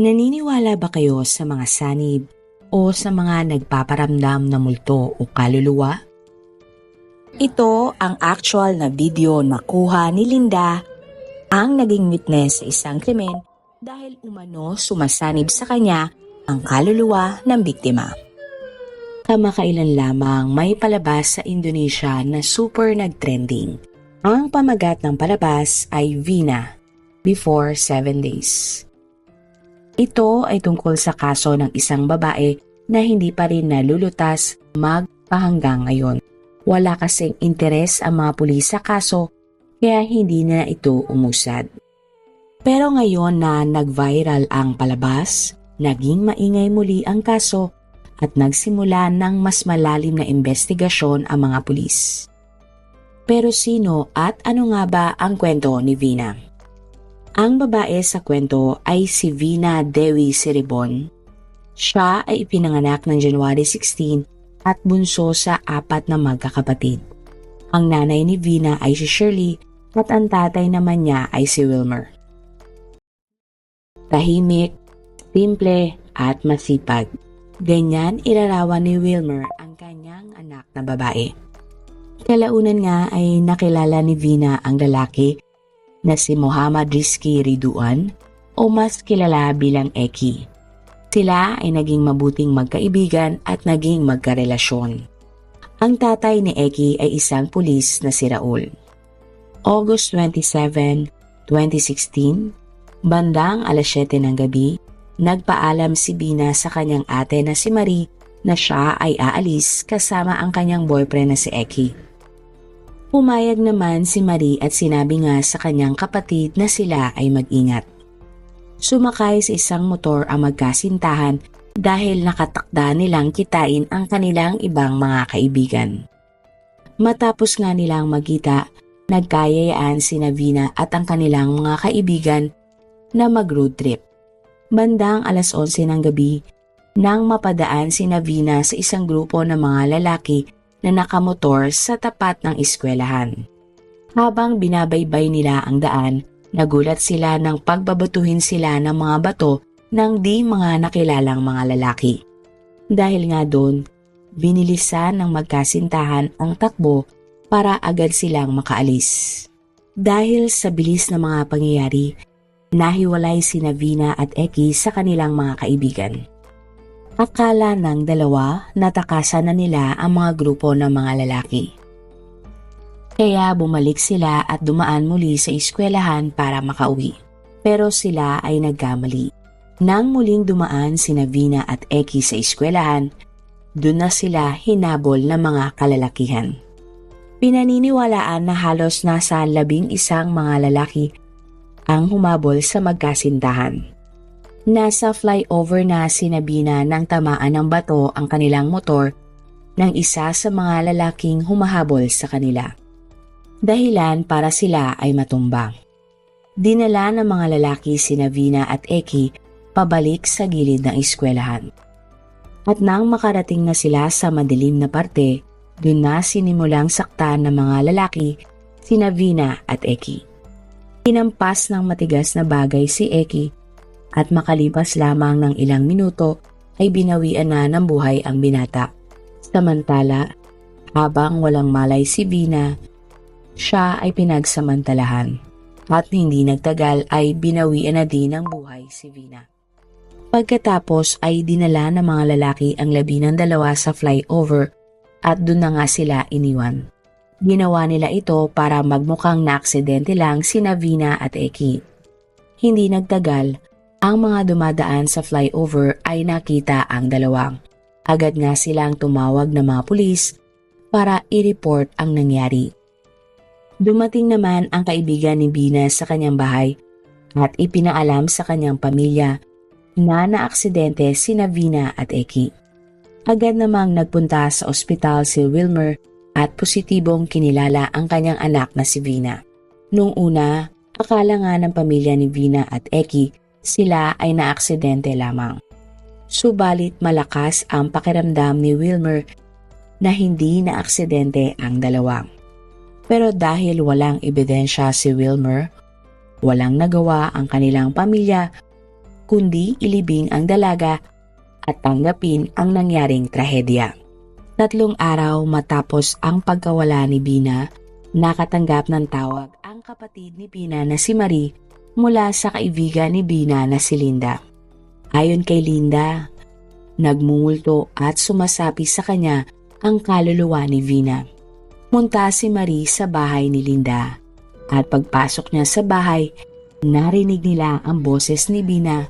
Naniniwala ba kayo sa mga sanib o sa mga nagpaparamdam na multo o kaluluwa? Ito ang actual na video na kuha ni Linda, ang naging witness sa isang krimen dahil umano sumasanib sa kanya ang kaluluwa ng biktima. Kamakailan lamang may palabas sa Indonesia na super nag-trending. Ang pamagat ng palabas ay Vina, Before 7 Days. Ito ay tungkol sa kaso ng isang babae na hindi pa rin nalulutas magpahanggang ngayon. Wala kasing interes ang mga pulis sa kaso kaya hindi na ito umusad. Pero ngayon na nag-viral ang palabas, naging maingay muli ang kaso at nagsimula ng mas malalim na investigasyon ang mga pulis. Pero sino at ano nga ba ang kwento ni Vina? Ang babae sa kwento ay si Vina Dewi Siribon. Siya ay ipinanganak ng January 16 at bunso sa 4 na magkakapatid. Ang nanay ni Vina ay si Shirley at ang tatay naman niya ay si Wilmer. Tahimik, simple at masipag. Ganyan ilarawan ni Wilmer ang kanyang anak na babae. Kalaunan nga ay nakilala ni Vina ang lalaki na si Muhammad Rizky Riduan o mas kilala bilang Eki. Sila ay naging mabuting magkaibigan at naging magkarelasyon. Ang tatay ni Eki ay isang pulis na si Raul. August 27, 2016, bandang alas 7 ng gabi, nagpaalam si Vina sa kanyang ate na si Marie na siya ay aalis kasama ang kanyang boyfriend na si Eki. Pumayag naman si Marie at sinabi nga sa kanyang kapatid na sila ay mag-ingat. Sumakay sa isang motor ang magkasintahan dahil nakatakda nilang kitain ang kanilang ibang mga kaibigan. Matapos nga nilang magkita, nagkayayaan sina Vina at ang kanilang mga kaibigan na mag-road trip. Bandang alas 11 ng gabi, nang mapadaan sina Vina sa isang grupo ng mga lalaki na nakamotor sa tapat ng eskwelahan. Habang binabaybay nila ang daan, nagulat sila nang pagbabatuhin sila ng mga bato ng di mga nakilalang mga lalaki. Dahil nga doon, binilisan ng magkasintahan ang takbo para agad silang makaalis. Dahil sa bilis ng mga pangyayari, nahiwalay sina Vina at Eki sa kanilang mga kaibigan. Akala ng dalawa natakasan na nila ang mga grupo ng mga lalaki. Kaya bumalik sila at dumaan muli sa eskwelahan para makauwi. Pero sila ay nagkamali. Nang muling dumaan sina Vina at Eki sa eskwelahan, doon na sila hinabol ng mga kalalakihan. Pinaniniwalaan na halos nasa 11 mga lalaki ang humabol sa magkasintahan. Nasa flyover na sina Vina nang tamaan ng bato ang kanilang motor ng isa sa mga lalaking humahabol sa kanila. Dahilan para sila ay matumba. Dinala ng mga lalaki sina Vina at Eki pabalik sa gilid ng eskwelahan. At nang makarating na sila sa madilim na parte, doon na sinimulang saktan ng mga lalaki sina Vina at Eki. Hinampas ng matigas na bagay si Eki at makalipas lamang ng ilang minuto ay binawian na ng buhay ang binata. Samantala, habang walang malay si Vina, siya ay pinagsamantalahan at hindi nagtagal ay binawian na din ng buhay si Vina. Pagkatapos ay dinala ng mga lalaki ang 12 sa flyover at doon na nga sila iniwan. Ginawa nila ito para magmukhang naaksidente lang sina Vina at Eki. Hindi nagtagal, ang mga dumadaan sa flyover ay nakita ang dalawang. Agad nga silang tumawag ng mga pulis para i-report ang nangyari. Dumating naman ang kaibigan ni Vina sa kanyang bahay at ipinaalam sa kanyang pamilya na naaksidente sina Vina at Eki. Agad namang nagpunta sa ospital si Wilmer at positibong kinilala ang kanyang anak na si Vina. Noong una, akala nga ng pamilya ni Vina at Eki sila ay naaksidente lamang. Subalit malakas ang pakiramdam ni Wilmer na hindi naaksidente ang dalawa. Pero dahil walang ebidensya si Wilmer, walang nagawa ang kanilang pamilya kundi ilibing ang dalaga at tanggapin ang nangyaring trahedya. 3 araw matapos ang pagkawala ni Vina, nakatanggap ng tawag ang kapatid ni Vina na si Marie mula sa kaibigan ni Vina na si Linda. Ayon kay Linda, nagmumulto at sumasapi sa kanya ang kaluluwa ni Vina. Punta si Marie sa bahay ni Linda at pagpasok niya sa bahay, narinig nila ang boses ni Vina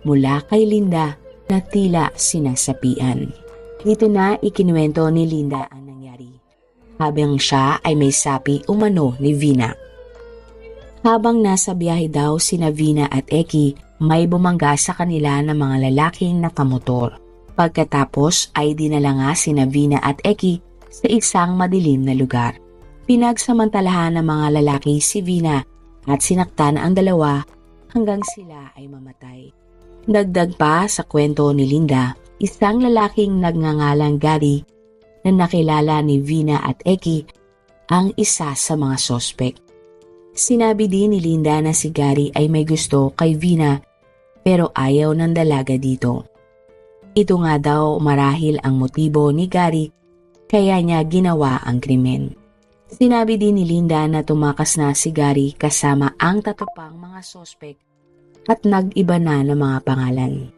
mula kay Linda na tila sinasapian. Dito na ikinuwento ni Linda ang nangyari, habang siya ay may sapi umano ni Vina. Habang nasa biyahe daw sina Vina at Eki, may bumangga sa kanila ng mga lalaking nakamotor. Pagkatapos ay dinala nga sina Vina at Eki sa isang madilim na lugar. Pinagsamantalahan ng mga lalaki si Vina at sinaktan ang dalawa hanggang sila ay mamatay. Dagdag pa sa kwento ni Linda, isang lalaking nagngangalang Gary na nakilala ni Vina at Eki ang isa sa mga sospek. Sinabi din ni Linda na si Gary ay may gusto kay Vina pero ayaw ng dalaga dito. Ito nga daw marahil ang motibo ni Gary kaya niya ginawa ang krimen. Sinabi din ni Linda na tumakas na si Gary kasama ang 3 pang mga sospek at nag-iba na ng mga pangalan.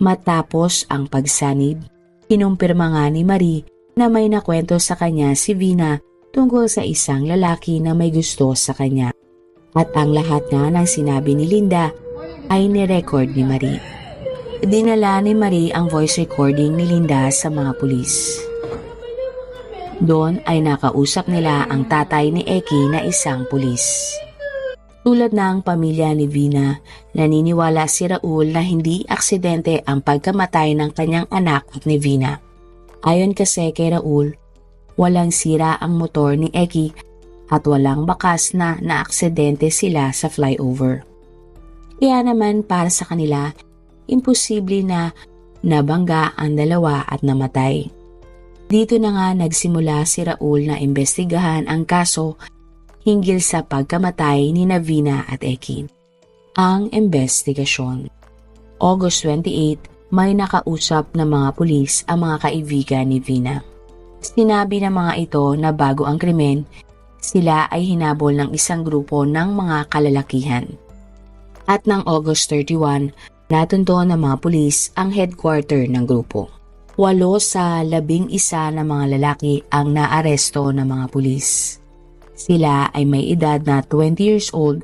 Matapos ang pagsanib, kinumpirma nga ni Marie na may nakwento sa kanya si Vina tungkol sa isang lalaki na may gusto sa kanya. At ang lahat nga ng sinabi ni Linda ay nirecord ni Marie. Dinala ni Marie ang voice recording ni Linda sa mga pulis. Doon ay nakausap nila ang tatay ni Eki na isang pulis. Tulad ng pamilya ni Vina, naniniwala si Raul na hindi aksidente ang pagkamatay ng kanyang anak at ni Vina. Ayon kasi kay Raul, walang sira ang motor ni Eki at walang bakas na naaksidente sila sa flyover. Kaya naman para sa kanila, imposible na nabangga ang dalawa at namatay. Dito na nga nagsimula si Raul na imbestigahan ang kaso hinggil sa pagkamatay ni Vina at Eki. Ang investigasyon. August 28, may nakausap ng mga pulis ang mga kaibigan ni Vina. Sinabi ng mga ito na bago ang krimen, sila ay hinabol ng isang grupo ng mga kalalakihan. At ng August 31, natunto ng mga pulis ang headquarter ng grupo. 8 sa 11 na mga lalaki ang naaresto ng mga pulis. Sila ay may edad na 20 years old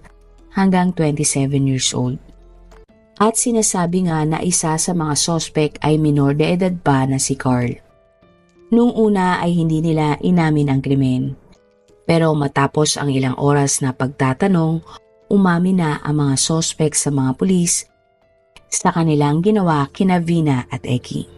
hanggang 27 years old. At sinasabi nga na isa sa mga sospek ay minor de edad pa na si Carl. Nung una ay hindi nila inamin ang krimen. Pero matapos ang ilang oras na pagtatanong, umamin na ang mga sospek sa mga pulis sa kanilang ginawa kina Vina at Eki.